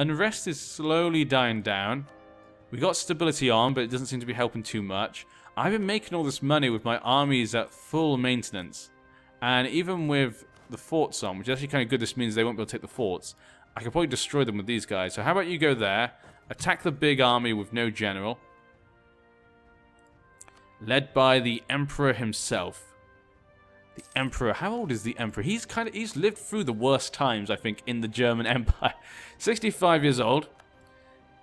Unrest is slowly dying down. We got stability on, but it doesn't seem to be helping too much. I've been making all this money with my armies at full maintenance. And even with the forts on, which is actually kind of good, this means they won't be able to take the forts. I could probably destroy them with these guys. So how about you go there, attack the big army with no general. Led by the Emperor himself. The Emperor, how old is the Emperor? He's lived through the worst times, I think, in the German Empire. 65 years old.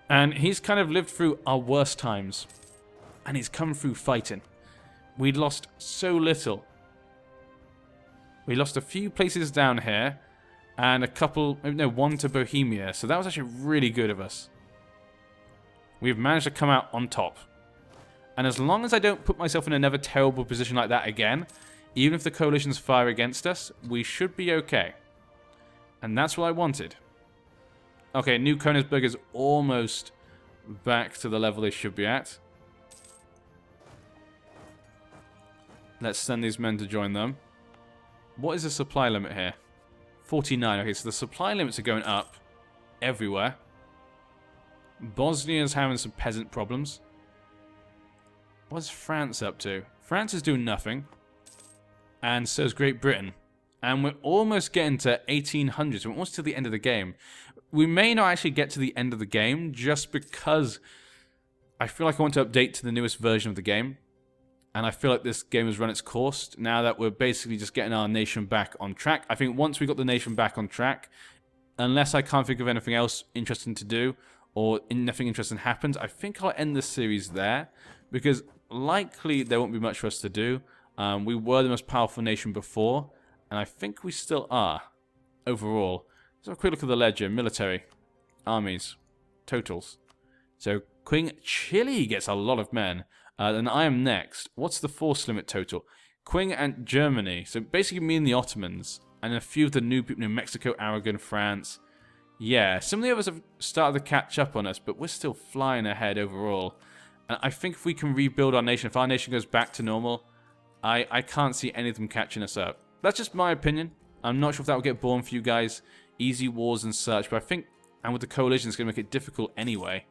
And he's kind of lived through our worst times. And he's come through fighting. We'd lost so little. We lost a few places down here. And a couple, no, one to Bohemia. So that was actually really good of us. We've managed to come out on top. And as long as I don't put myself in another terrible position like that again, even if the coalitions fire against us, we should be okay. And that's what I wanted. Okay, New Königsberg is almost back to the level they should be at. Let's send these men to join them. What is the supply limit here? 49. Okay, so the supply limits are going up everywhere. Bosnia's having some peasant problems. What's France up to? France is doing nothing. And so is Great Britain. And we're almost getting to 1800s. We're almost to the end of the game. We may not actually get to the end of the game just because I feel like I want to update to the newest version of the game. And I feel like this game has run its course now that we're basically just getting our nation back on track. I think once we got the nation back on track, unless I can't think of anything else interesting to do or nothing interesting happens, I think I'll end this series there because likely there won't be much for us to do. We were the most powerful nation before, and I think we still are, overall. Let's have a quick look at the ledger. Military, armies, totals. So, Queen Chile gets a lot of men, and I am next. What's the force limit total? Qing and Germany, so basically me and the Ottomans, and a few of the new people in Mexico, Aragon, France. Yeah, some of the others have started to catch up on us, but we're still flying ahead overall. And I think if we can rebuild our nation, if our nation goes back to normal, I can't see any of them catching us up. That's just my opinion. I'm not sure if that will get born for you guys. Easy wars and such. But I think, and with the coalition, it's going to make it difficult anyway.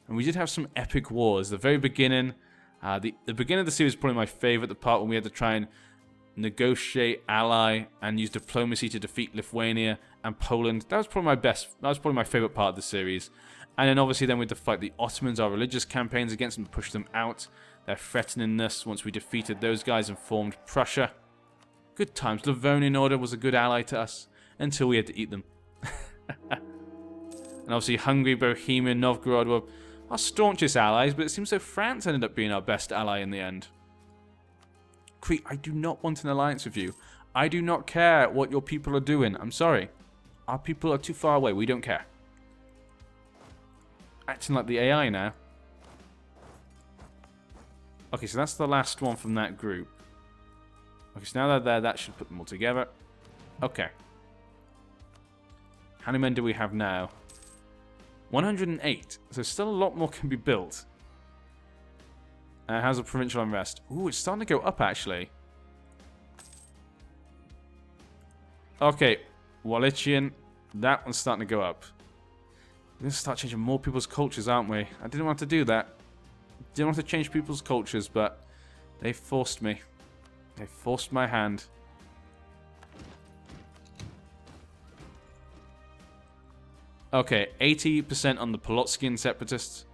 And we did have some epic wars. The very beginning, the beginning of the series is probably my favorite. The part when we had to try and negotiate, ally, and use diplomacy to defeat Lithuania and Poland. That was probably my best. That was probably my favorite part of the series. And then obviously then we had to fight the Ottomans, our religious campaigns against them to push them out. Their threateningness once we defeated those guys and formed Prussia. Good times. Livonian Order was a good ally to us until we had to eat them. And obviously Hungary, Bohemia, Novgorod were our staunchest allies, but it seems so France ended up being our best ally in the end. Crete, I do not want an alliance with you. I do not care what your people are doing. I'm sorry. Our people are too far away. We don't care. Acting like the AI now. Okay, so that's the last one from that group. Okay, so now they're there, that should put them all together. Okay. How many men do we have now? 108. So still a lot more can be built. How's the provincial unrest? Ooh, it's starting to go up, actually. Okay, Wallachian. That one's starting to go up. We're going to start changing more people's cultures, aren't we? I didn't want to do that. Didn't want to change people's cultures, but they forced me. They forced my hand. Okay, 80% on the Polotskian separatists.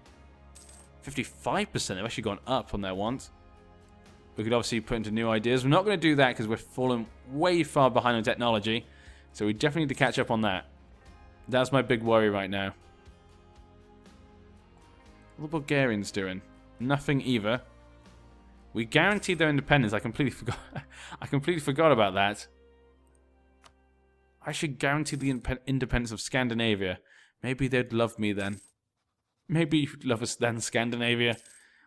55%. They've actually gone up on their want. We could obviously put into new ideas. We're not going to do that because we're falling way far behind on technology. So we definitely need to catch up on that. That's my big worry right now. What are the Bulgarians doing? Nothing either. We guaranteed their independence. I completely forgot. I completely forgot about that. I should guarantee the independence of Scandinavia. Maybe they'd love me then. Maybe you'd love us then, Scandinavia.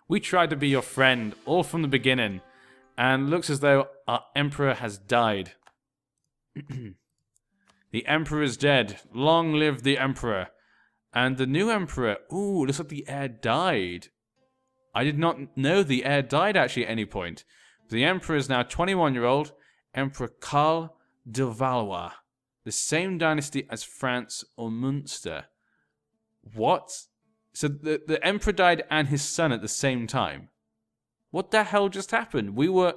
We tried to be your friend all from the beginning. And looks as though our emperor has died. The emperor is dead. Long live the emperor. And the new emperor... Ooh, looks like the heir died. I did not know the heir died actually at any point. The emperor is now 21-year-old Emperor Karl de Valois. The same dynasty as France or Munster. What? So the emperor died and his son at the same time. What the hell just happened? We were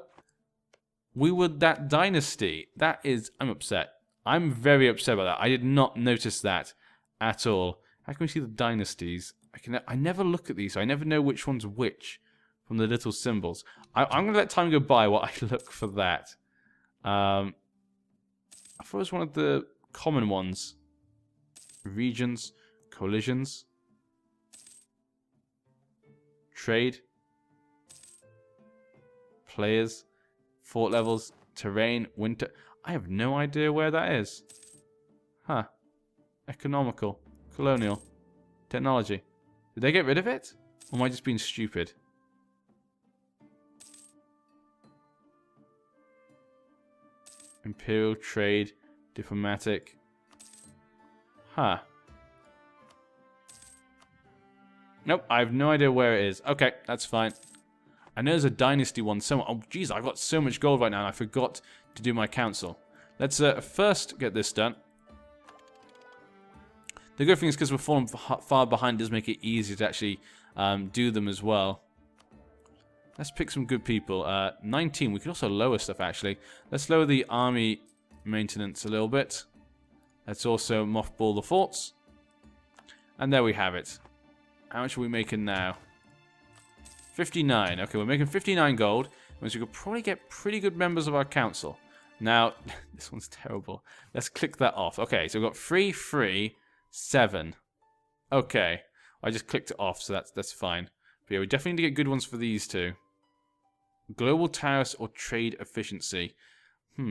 that dynasty. That is, I'm upset. I'm very upset about that. I did not notice that at all. How can we see the dynasties? I never look at these, so I never know which one's which from the little symbols. I'm going to let time go by while I look for that. I thought it was one of the common ones. Regions, collisions, trade, players, fort levels, terrain, winter. I have no idea where that is. Huh. Economical, colonial, technology. Did they get rid of it? Or am I just being stupid? Imperial, trade, diplomatic. Huh. Nope, I have no idea where it is. Okay, that's fine. I know there's a dynasty one somewhere. Oh, jeez, I've got so much gold right now and I forgot to do my council. Let's first get this done. The good thing is because we're falling far behind, it does make it easier to actually do them as well. Let's pick some good people. 19, we could also lower stuff actually. Let's lower the army maintenance a little bit. Let's also mothball the forts. And there we have it. How much are we making now? 59. Okay, we're making 59 gold. Which we could probably get pretty good members of our council. Now, this one's terrible. Let's click that off. Okay, so we've got 3, 3, 7. Okay. I just clicked it off, so that's fine. But yeah, we definitely need to get good ones for these two. Global tariffs or trade efficiency.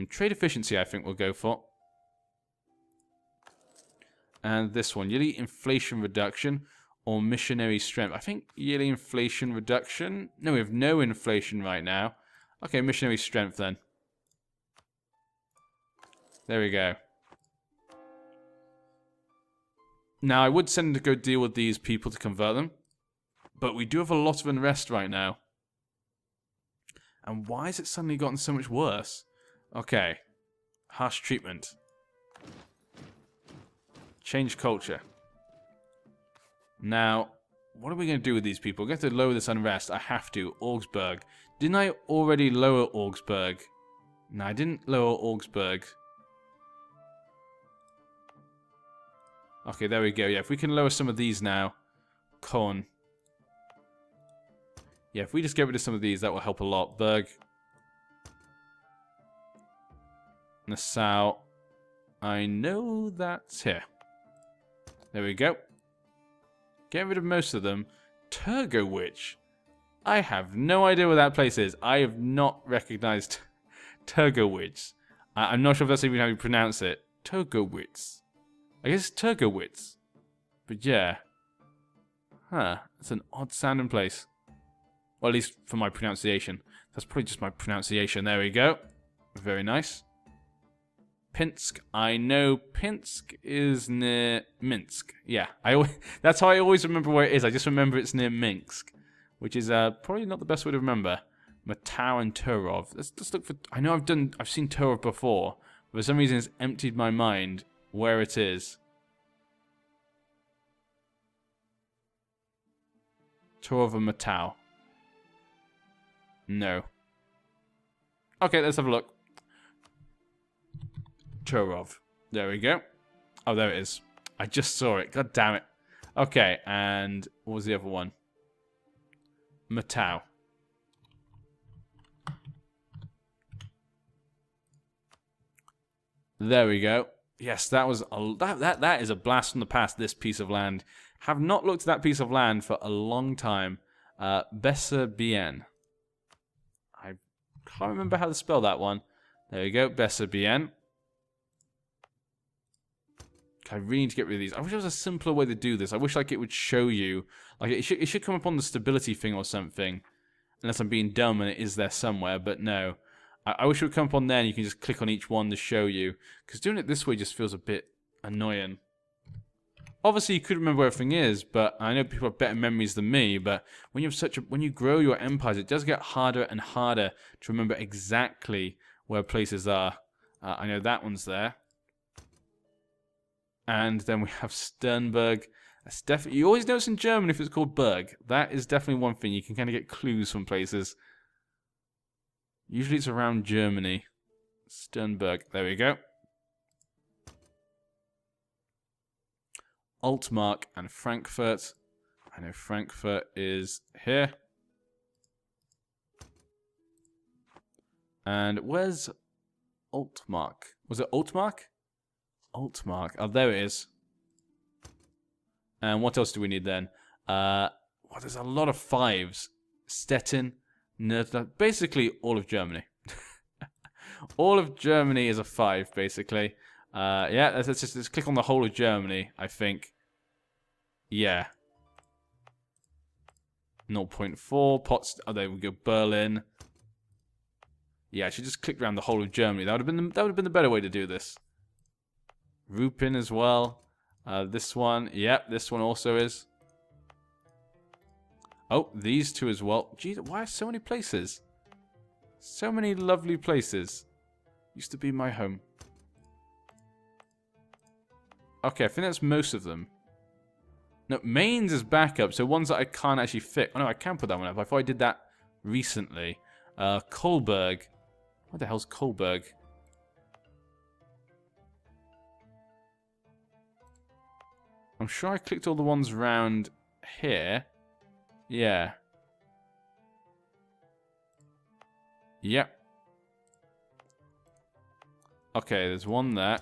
Trade efficiency I think we'll go for. And this one, yearly inflation reduction or missionary strength. I think yearly inflation reduction. No, we have no inflation right now. Okay, missionary strength then. There we go. Now, I would send to go deal with these people to convert them. But we do have a lot of unrest right now. And why has it suddenly gotten so much worse? Okay. Harsh treatment. Change culture. Now, what are we going to do with these people? We're going to lower this unrest. I have to. Augsburg. Didn't I already lower Augsburg? No, I didn't lower Augsburg. Okay, there we go. Yeah, if we can lower some of these now. Con. Yeah, if we just get rid of some of these, that will help a lot. Berg. Nassau. I know that's here. There we go. Get rid of most of them. Turgowich. I have no idea where that place is. I have not recognized Turgowich. I'm not sure if that's even how you pronounce it. Turgowitz. I guess it's Turgowitz. But yeah. Huh. It's an odd sounding place. Well, at least for my pronunciation. That's probably just my pronunciation. There we go. Very nice. Pinsk. I know Pinsk is near Minsk. Yeah, that's how I always remember where it is. I just remember it's near Minsk, which is probably not the best way to remember. Matau and Turov. Let's look for. I know I've seen Turov before, but for some reason it's emptied my mind where it is. Turov and Matau. No. Okay, let's have a look. Turov. There we go. Oh, there it is. I just saw it. God damn it. Okay, and what was the other one? Matau. There we go. Yes, that was that is a blast from the past. This piece of land. Have not looked at that piece of land for a long time. Besser Bien. I can't remember how to spell that one. There we go. Besser Bien. I really need to get rid of these. I wish there was a simpler way to do this. I wish like it would show you. Like it should come up on the stability thing or something. Unless I'm being dumb and it is there somewhere, but no. I wish it would come up on there and you can just click on each one to show you. Because doing it this way just feels a bit annoying. Obviously you could remember where everything is, but I know people have better memories than me, but when you have when you grow your empires, it does get harder and harder to remember exactly where places are. I know that one's there. And then we have Sternberg. That's definitely. You always notice in German if it's called Berg. That is definitely one thing. You can kind of get clues from places. Usually it's around Germany. Sternberg. There we go. Altmark and Frankfurt. I know Frankfurt is here. And where's Altmark? Was it Altmark? Altmark. Oh, there it is. And what else do we need then? Well, there's a lot of fives. Stettin, Nürnberg, basically all of Germany. All of Germany is a 5, basically. Yeah, let's click on the whole of Germany, I think. Yeah. 0.4, Pots. Oh, there we go. Berlin. Yeah, I should just click around the whole of Germany. That would have been the better way to do this. Rupin as well. This one. Yep, this one also is. Oh, these two as well. Jeez, why are so many places? So many lovely places. Used to be my home. Okay, I think that's most of them. No, Mainz is backup, so ones that I can't actually fit. Oh no, I can put that one up. I thought I did that recently. Kolberg. What the hell's Kolberg? I'm sure I clicked all the ones around here. Yeah. Yep. Okay, there's one there.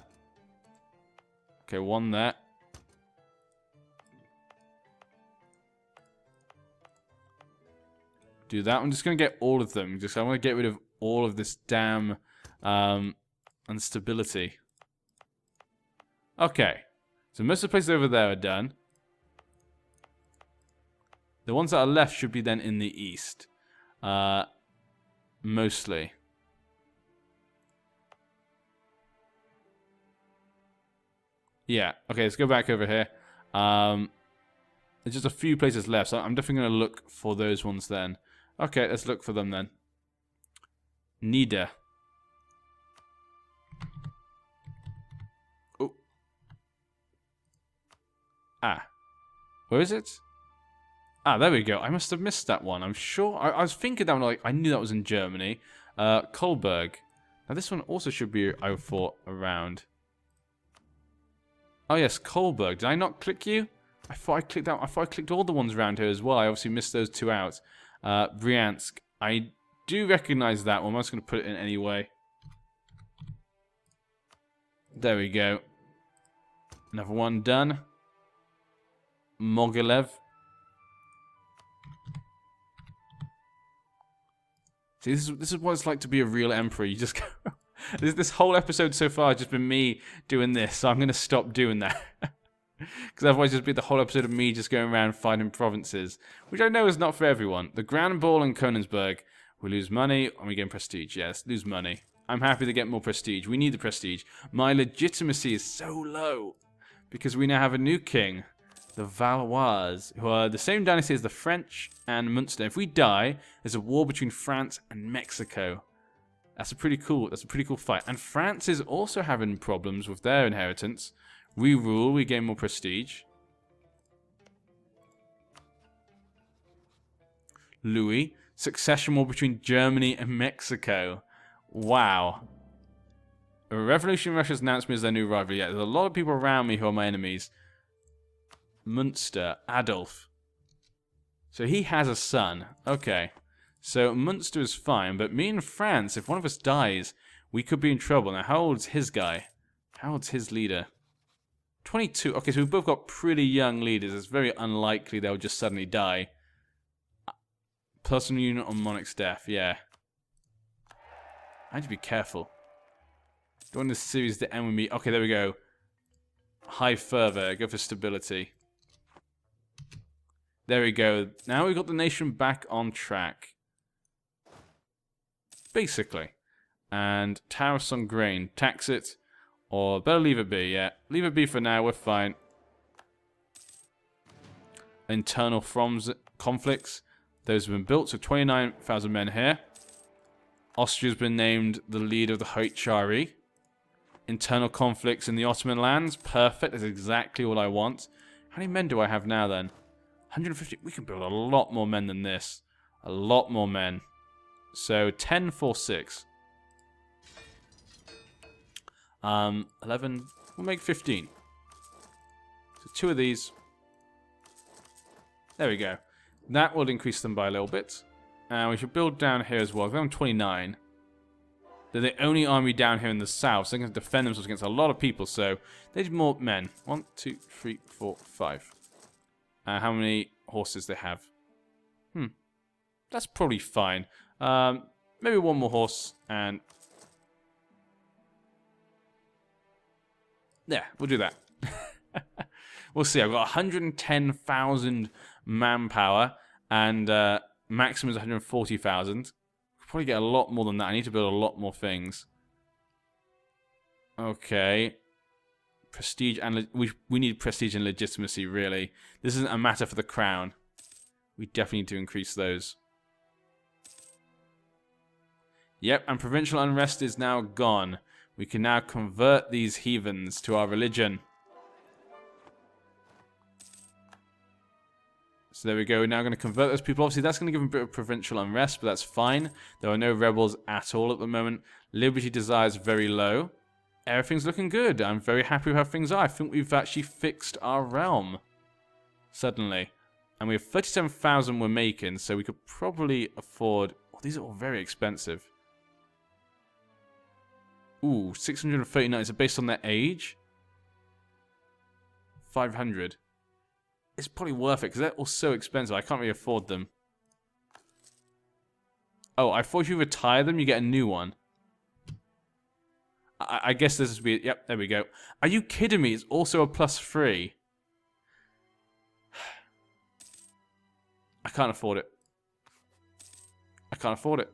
Okay, one there. Do that. I'm just going to get all of them. I want to get rid of all of this damn instability. Okay. So most of the places over there are done. The ones that are left should be then in the east. Mostly. Yeah. Okay, let's go back over here. There's just a few places left, so I'm definitely going to look for those ones then. Okay, let's look for them then. Nieder. Oh. Ah. Where is it? Ah, there we go. I must have missed that one. I'm sure. I was thinking that one, like, I knew that was in Germany. Kolberg. Now, this one also should be, I thought, around. Oh, yes, Kolberg. Did I not click you? I thought I clicked out. I thought I clicked all the ones around here as well. I obviously missed those two out. Bryansk. I do recognize that one. I'm just going to put it in anyway. There we go. Another one done. Mogilev. See, this is what it's like to be a real emperor. You just go... this whole episode so far has just been me doing this, so I'm going to stop doing that. Because otherwise it'd be the whole episode of me just going around fighting provinces. Which I know is not for everyone. The Grand Ball in Königsberg. We lose money and we gain prestige. Yes, lose money. I'm happy to get more prestige. We need the prestige. My legitimacy is so low. Because we now have a new king. The Valois. Who are the same dynasty as the French and Munster. If we die, there's a war between France and Mexico. That's a pretty cool fight. And France is also having problems with their inheritance. We rule, we gain more prestige. Louis. Succession war between Germany and Mexico. Wow. A revolution in Russia has announced me as their new rival. Yeah, there's a lot of people around me who are my enemies. Munster. Adolf. So he has a son. Okay. So Munster is fine, but me and France, if one of us dies, we could be in trouble. Now, how old's his guy? How old's his leader? 22. Okay, so we've both got pretty young leaders. It's very unlikely they'll just suddenly die. Personal unit on monarch's death, yeah. I need to be careful. Don't want this series to end with me. Okay, there we go. High fervor. Go for stability. There we go. Now we've got the nation back on track. Basically. And tariffs on grain. Tax it. Or better leave it be, yeah. Leave it be for now, we're fine. Internal conflicts. Those have been built, so 29,000 men here. Austria's been named the leader of the Hoytchari. Internal conflicts in the Ottoman lands. Perfect, that's exactly what I want. How many men do I have now, then? 150. We can build a lot more men than this. A lot more men. So, 10 for 6. 11. We'll make 15. So, 2 of these. There we go. That will increase them by a little bit. And we should build down here as well. They're on 29. They're the only army down here in the south, so they're going to defend themselves against a lot of people. So they need more men. 1, 2, 3, 4, 5. How many horses they have? That's probably fine. Maybe one more horse, and yeah, we'll do that. We'll see. I've got 110,000 manpower, and maximum is 140,000. Probably get a lot more than that. I need to build a lot more things. Okay. Prestige and... We need prestige and legitimacy, really. This isn't a matter for the crown. We definitely need to increase those. Yep, and provincial unrest is now gone. We can now convert these heathens to our religion. So there we go. We're now going to convert those people. Obviously, that's going to give them a bit of provincial unrest, but that's fine. There are no rebels at all at the moment. Liberty desire is very low. Everything's looking good. I'm very happy with how things are. I think we've actually fixed our realm. Suddenly. And we have 37,000 we're making, so we could probably afford... Oh, these are all very expensive. Ooh, 639. Is it based on their age? 500. It's probably worth it, because they're all so expensive. I can't really afford them. Oh, I thought if you retire them, you get a new one. I guess this would be... Yep, there we go. Are you kidding me? It's also a +3. I can't afford it. I can't afford it.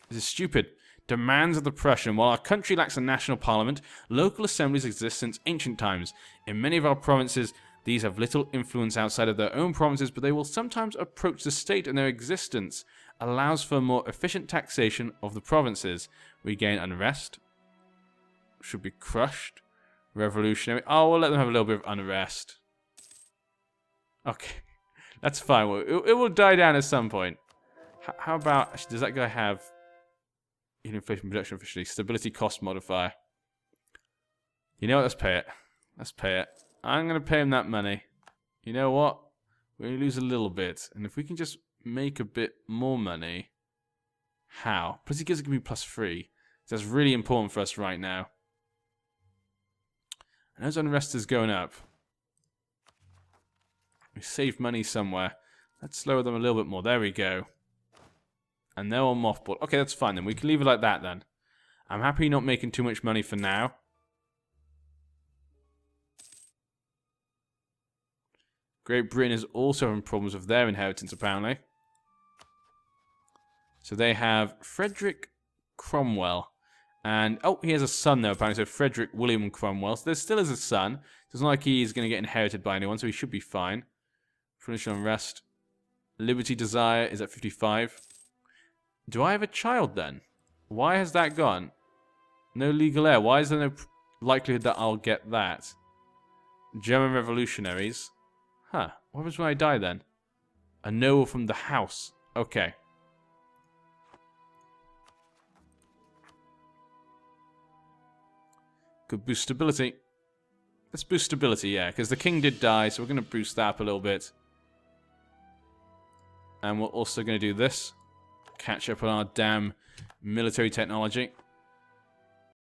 This is stupid. Demands of the Prussian. While our country lacks a national parliament, local assemblies exist since ancient times. In many of our provinces, these have little influence outside of their own provinces, but they will sometimes approach the state, and their existence allows for more efficient taxation of the provinces. We gain unrest. Should be crushed. Revolutionary. Oh, we'll let them have a little bit of unrest. Okay. That's fine. It will die down at some point. How about... Actually, does that guy have... inflation production officially? Stability cost modifier. You know what? Let's pay it. Let's pay it. I'm going to pay him that money. You know what? We're going to lose a little bit. And if we can just make a bit more money... How? Plus he gives it me +3. So that's really important for us right now. And those unrest is going up. We save money somewhere. Let's lower them a little bit more. There we go. And they're all mothballed. Okay, that's fine then. We can leave it like that then. I'm happy not making too much money for now. Great Britain is also having problems with their inheritance, apparently. So they have Frederick Cromwell. And, oh, he has a son, though, apparently. So Frederick William Cromwell. So there still is a son. It's not like he's going to get inherited by anyone, so he should be fine. Provincial unrest. Liberty desire is at 55. Do I have a child, then? Why has that gone? No legal heir. Why is there no likelihood that I'll get that? German revolutionaries. Huh. What happens when I die, then? A noble from the house. Okay. Could boost stability. Let's boost stability, yeah, because the king did die, so we're going to boost that up a little bit. And we're also going to do this. Catch up on our damn military technology.